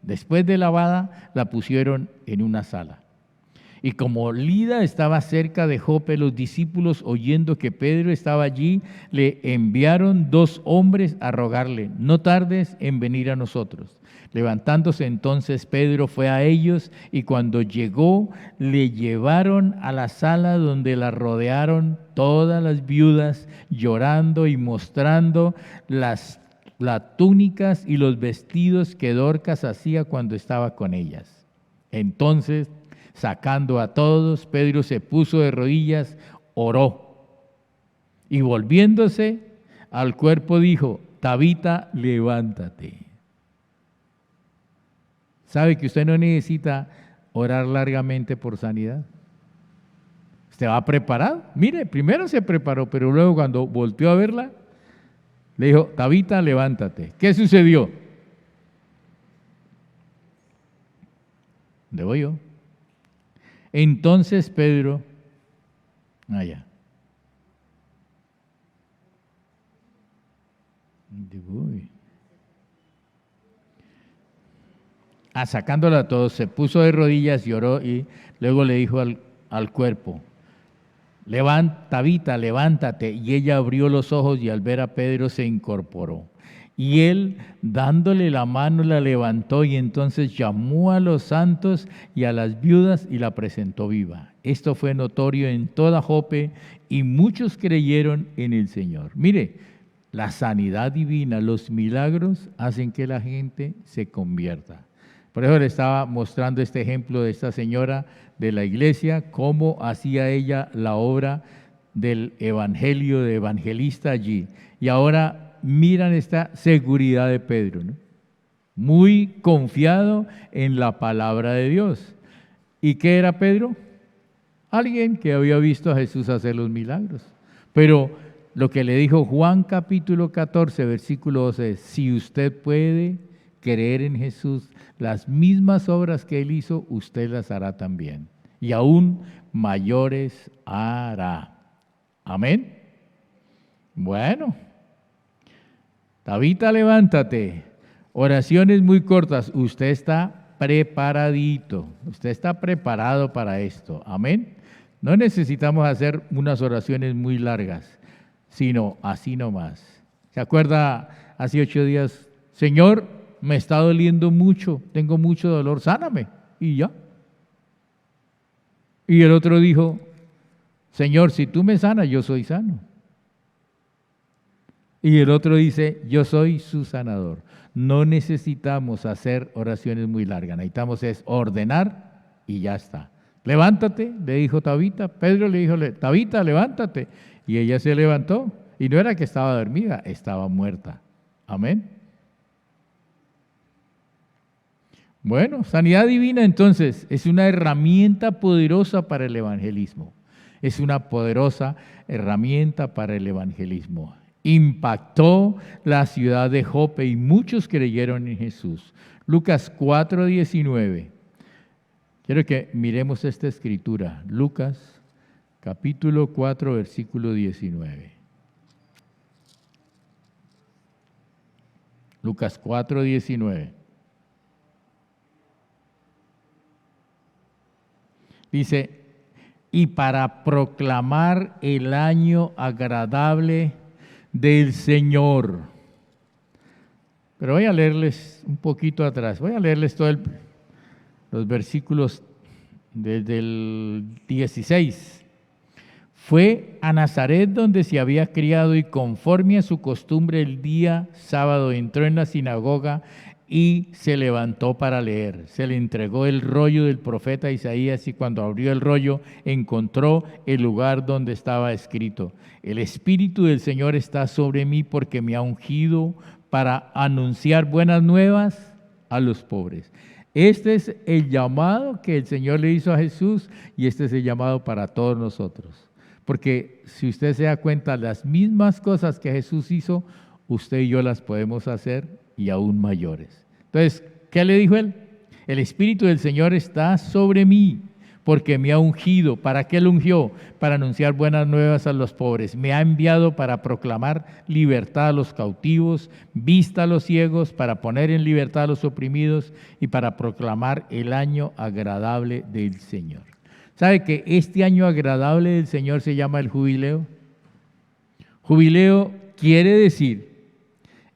Speaker 1: Después de lavada, la pusieron en una sala. Y como Lida estaba cerca de Jope, los discípulos, oyendo que Pedro estaba allí, le enviaron 2 hombres a rogarle, no tardes en venir a nosotros. Levantándose entonces Pedro fue a ellos, y cuando llegó, le llevaron a la sala donde la rodearon todas las viudas, llorando y mostrando las túnicas y los vestidos que Dorcas hacía cuando estaba con ellas. Entonces, sacando a todos, Pedro se puso de rodillas, oró, y volviéndose al cuerpo dijo, Tabita, levántate. ¿Sabe que usted no necesita orar largamente por sanidad? Usted va preparado. Mire, primero se preparó, pero luego cuando volteó a verla, le dijo, Tabita, levántate. ¿Qué sucedió? ¿Dónde voy yo? Entonces Pedro, allá. Sacándola a todos, se puso de rodillas y oró, y luego le dijo al cuerpo, Tabita, levántate. Y ella abrió los ojos y al ver a Pedro se incorporó. Y él, dándole la mano, la levantó, y entonces llamó a los santos y a las viudas y la presentó viva. Esto fue notorio en toda Jope, y muchos creyeron en el Señor. Mire, la sanidad divina, los milagros hacen que la gente se convierta. Por eso le estaba mostrando este ejemplo de esta señora de la iglesia, cómo hacía ella la obra del evangelio, de evangelista allí. Y ahora miran esta seguridad de Pedro, ¿no? Muy confiado en la palabra de Dios. ¿Y qué era Pedro? Alguien que había visto a Jesús hacer los milagros. Pero lo que le dijo Juan capítulo 14, versículo 12, si usted puede creer en Jesús, las mismas obras que Él hizo, usted las hará también. Y aún mayores hará. Amén. Bueno. Tabita, levántate. Oraciones muy cortas. Usted está preparadito. Usted está preparado para esto. Amén. No necesitamos hacer unas oraciones muy largas, sino así nomás. ¿Se acuerda hace 8 días? Señor, me está doliendo mucho, tengo mucho dolor, sáname. Y ya. Y el otro dijo, Señor, si tú me sanas, yo soy sano. Y el otro dice, yo soy su sanador. No necesitamos hacer oraciones muy largas, necesitamos es ordenar y ya está. Levántate, le dijo Tabita. Pedro le dijo, Tabita, levántate. Y ella se levantó. Y no era que estaba dormida, estaba muerta. Amén. Bueno, sanidad divina entonces es una herramienta poderosa para el evangelismo. Es una poderosa herramienta para el evangelismo. Impactó la ciudad de Jope y muchos creyeron en Jesús. Lucas 4:19. Quiero que miremos esta escritura. Lucas capítulo 4, versículo 19. Lucas 4:19. Dice, y para proclamar el año agradable del Señor. Pero voy a leerles un poquito atrás, voy a leerles todos los versículos desde el 16. Fue a Nazaret donde se había criado y conforme a su costumbre el día sábado entró en la sinagoga y se levantó para leer. Se le entregó el rollo del profeta Isaías y cuando abrió el rollo encontró el lugar donde estaba escrito: el Espíritu del Señor está sobre mí porque me ha ungido para anunciar buenas nuevas a los pobres. Este es el llamado que el Señor le hizo a Jesús y este es el llamado para todos nosotros. Porque si usted se da cuenta, las mismas cosas que Jesús hizo, usted y yo las podemos hacer y aún mayores. Entonces, ¿qué le dijo él? El Espíritu del Señor está sobre mí, porque me ha ungido. ¿Para qué lo ungió? Para anunciar buenas nuevas a los pobres. Me ha enviado para proclamar libertad a los cautivos, vista a los ciegos, para poner en libertad a los oprimidos y para proclamar el año agradable del Señor. ¿Sabe que este año agradable del Señor se llama el jubileo? Jubileo quiere decir,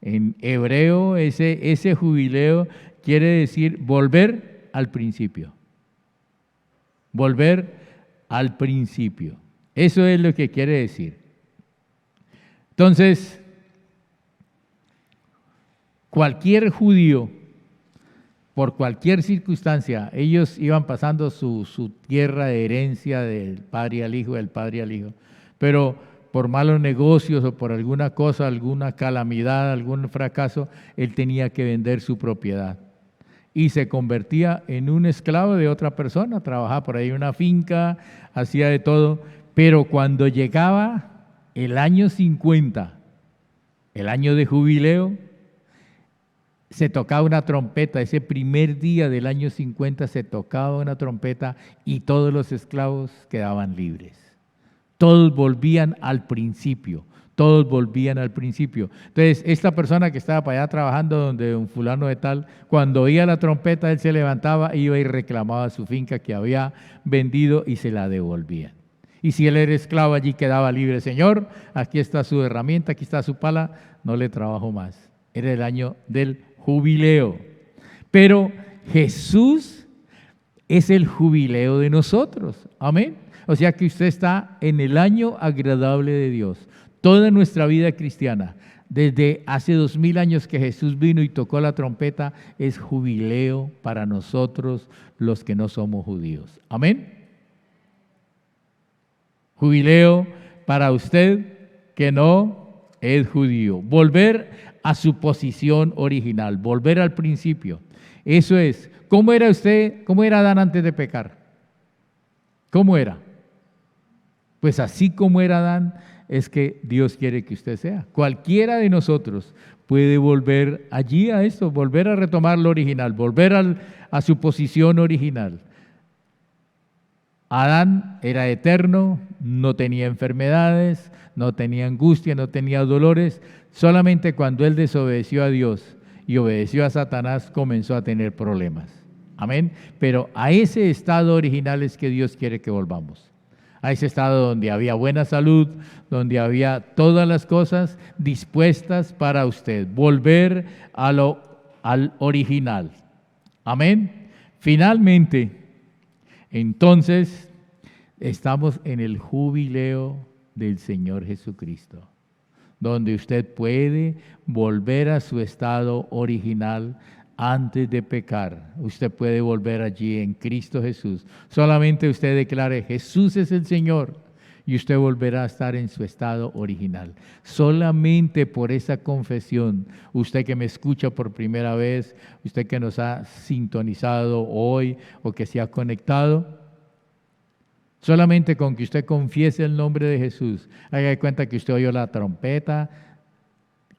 Speaker 1: en hebreo, ese jubileo quiere decir volver al principio. Volver al principio. Eso es lo que quiere decir. Entonces, cualquier judío, por cualquier circunstancia, ellos iban pasando su tierra de herencia del padre al hijo, del padre al hijo, pero por malos negocios o por alguna cosa, alguna calamidad, algún fracaso, él tenía que vender su propiedad. Y se convertía en un esclavo de otra persona, trabajaba por ahí en una finca, hacía de todo, pero cuando llegaba el año 50, el año de jubileo, se tocaba una trompeta. Ese primer día del año 50 se tocaba una trompeta y todos los esclavos quedaban libres. Todos volvían al principio. Todos volvían al principio. Entonces, esta persona que estaba para allá trabajando donde un fulano de tal, cuando oía la trompeta, él se levantaba, iba y reclamaba su finca que había vendido y se la devolvían. Y si él era esclavo, allí quedaba libre. Señor, aquí está su herramienta, aquí está su pala, no le trabajo más. Era el año del jubileo. Pero Jesús es el jubileo de nosotros. Amén. O sea que usted está en el año agradable de Dios. Toda nuestra vida cristiana, desde hace 2000 años que Jesús vino y tocó la trompeta, es jubileo para nosotros los que no somos judíos. Amén. Jubileo para usted que no es judío. Volver a su posición original, volver al principio. Eso es. ¿Cómo era usted? ¿Cómo era Adán antes de pecar? ¿Cómo era? Pues así como era Adán, es que Dios quiere que usted sea. Cualquiera de nosotros puede volver allí a esto, volver a retomar lo original, volver a su posición original. Adán era eterno, no tenía enfermedades, no tenía angustia, no tenía dolores. Solamente cuando él desobedeció a Dios y obedeció a Satanás comenzó a tener problemas. Amén. Pero a ese estado original es que Dios quiere que volvamos. A ese estado donde había buena salud, donde había todas las cosas dispuestas para usted. Volver al original. Amén. Finalmente, entonces, estamos en el jubileo del Señor Jesucristo, donde usted puede volver a su estado original antes de pecar. Usted puede volver allí en Cristo Jesús. Solamente usted declare, Jesús es el Señor, y usted volverá a estar en su estado original. Solamente por esa confesión, usted que me escucha por primera vez, usted que nos ha sintonizado hoy o que se ha conectado, solamente con que usted confiese el nombre de Jesús, haga de cuenta que usted oyó la trompeta,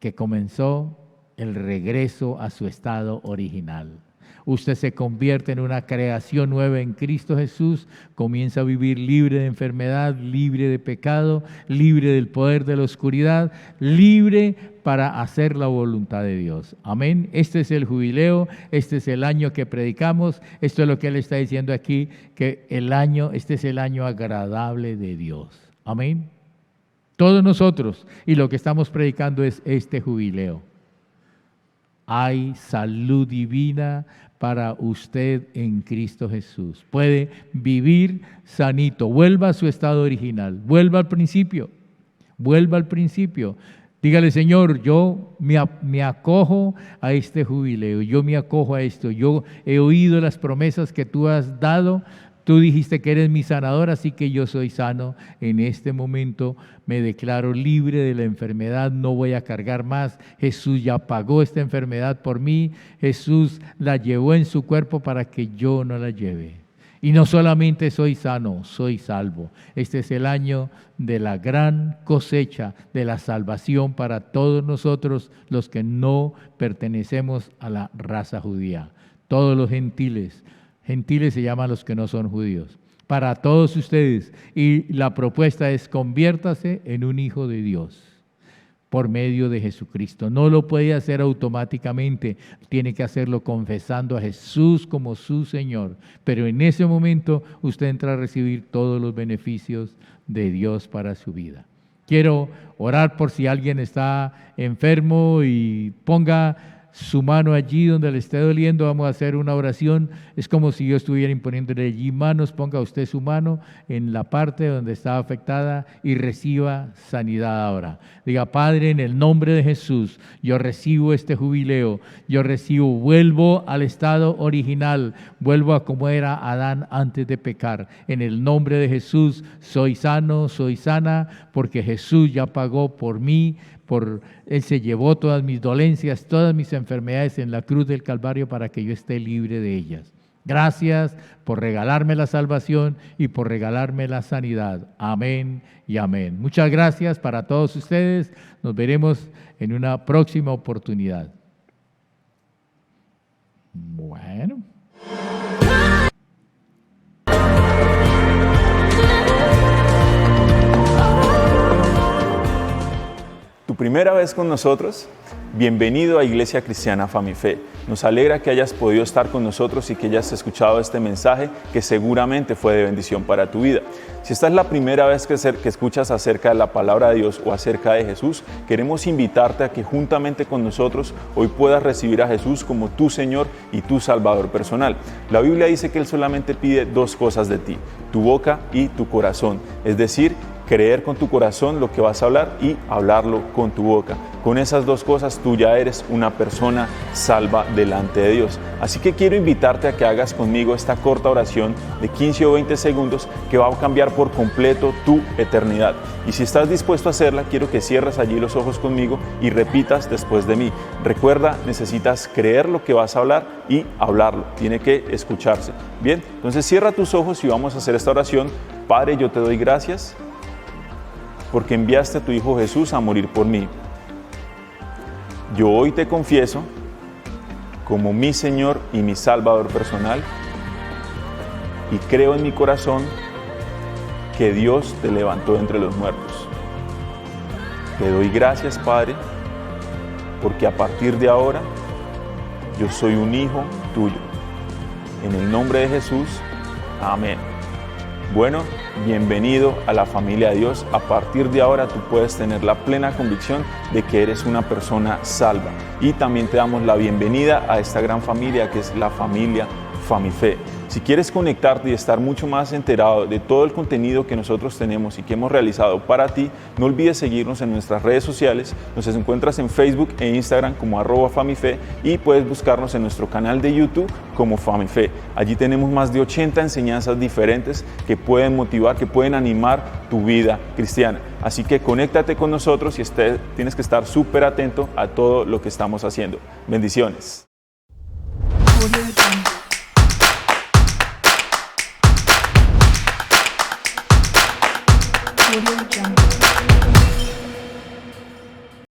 Speaker 1: que comenzó el regreso a su estado original. Usted se convierte en una creación nueva en Cristo Jesús, comienza a vivir libre de enfermedad, libre de pecado, libre del poder de la oscuridad, libre para hacer la voluntad de Dios. Amén. Este es el jubileo, este es el año que predicamos, esto es lo que Él está diciendo aquí, que este es el año agradable de Dios. Amén. Todos nosotros, y lo que estamos predicando es este jubileo. Hay salud divina para usted en Cristo Jesús. Puede vivir sanito. Vuelva a su estado original. Vuelva al principio. Vuelva al principio. Dígale, Señor, yo me acojo a este jubileo. Yo me acojo a esto. Yo he oído las promesas que tú has dado. Tú dijiste que eres mi sanador, así que yo soy sano. En este momento me declaro libre de la enfermedad, no voy a cargar más. Jesús ya pagó esta enfermedad por mí. Jesús la llevó en su cuerpo para que yo no la lleve. Y no solamente soy sano, soy salvo. Este es el año de la gran cosecha de la salvación para todos nosotros los que no pertenecemos a la raza judía. Todos los gentiles. Gentiles se llaman los que no son judíos. Para todos ustedes. Y la propuesta es: conviértase en un hijo de Dios por medio de Jesucristo. No lo puede hacer automáticamente, tiene que hacerlo confesando a Jesús como su Señor. Pero en ese momento usted entra a recibir todos los beneficios de Dios para su vida. Quiero orar por si alguien está enfermo y ponga su mano allí donde le esté doliendo. Vamos a hacer una oración. Es como si yo estuviera imponiéndole allí manos. Ponga usted su mano en la parte donde está afectada y reciba sanidad ahora. Diga: Padre, en el nombre de Jesús, yo recibo este jubileo. Yo vuelvo al estado original. Vuelvo a como era Adán antes de pecar. En el nombre de Jesús, soy sano, soy sana, porque Jesús ya pagó por mí. Él se llevó todas mis dolencias, todas mis enfermedades en la cruz del Calvario para que yo esté libre de ellas. Gracias por regalarme la salvación y por regalarme la sanidad. Amén y amén. Muchas gracias para todos ustedes. Nos veremos en una próxima oportunidad. Bueno.
Speaker 2: Tu primera vez con nosotros, bienvenido a Iglesia Cristiana Famife. Nos alegra que hayas podido estar con nosotros y que hayas escuchado este mensaje que seguramente fue de bendición para tu vida. Si esta es la primera vez que escuchas acerca de la palabra de Dios o acerca de Jesús, queremos invitarte a que juntamente con nosotros hoy puedas recibir a Jesús como tu Señor y tu Salvador personal. La Biblia dice que Él solamente pide dos cosas de ti: tu boca y tu corazón. Es decir, creer con tu corazón lo que vas a hablar y hablarlo con tu boca. Con esas dos cosas tú ya eres una persona salva delante de Dios. Así que quiero invitarte a que hagas conmigo esta corta oración de 15 o 20 segundos que va a cambiar por completo tu eternidad. Y si estás dispuesto a hacerla, quiero que cierres allí los ojos conmigo y repitas después de mí. Recuerda, necesitas creer lo que vas a hablar y hablarlo. Tiene que escucharse. Bien, entonces cierra tus ojos y vamos a hacer esta oración. Padre, yo te doy gracias porque enviaste a tu Hijo Jesús a morir por mí. Yo hoy te confieso como mi Señor y mi Salvador personal y creo en mi corazón que Dios te levantó entre los muertos. Te doy gracias, Padre, porque a partir de ahora yo soy un hijo tuyo. En el nombre de Jesús, amén. Bueno, bienvenido a la familia de Dios. A partir de ahora tú puedes tener la plena convicción de que eres una persona salva. Y también te damos la bienvenida a esta gran familia que es la familia Famife. Si quieres conectarte y estar mucho más enterado de todo el contenido que nosotros tenemos y que hemos realizado para ti, no olvides seguirnos en nuestras redes sociales. Nos encuentras en Facebook e Instagram como @Famife y puedes buscarnos en nuestro canal de YouTube como Famife. Allí tenemos más de 80 enseñanzas diferentes que pueden motivar, que pueden animar tu vida cristiana. Así que conéctate con nosotros y tienes que estar súper atento a todo lo que estamos haciendo. Bendiciones.
Speaker 3: Audio Jungle.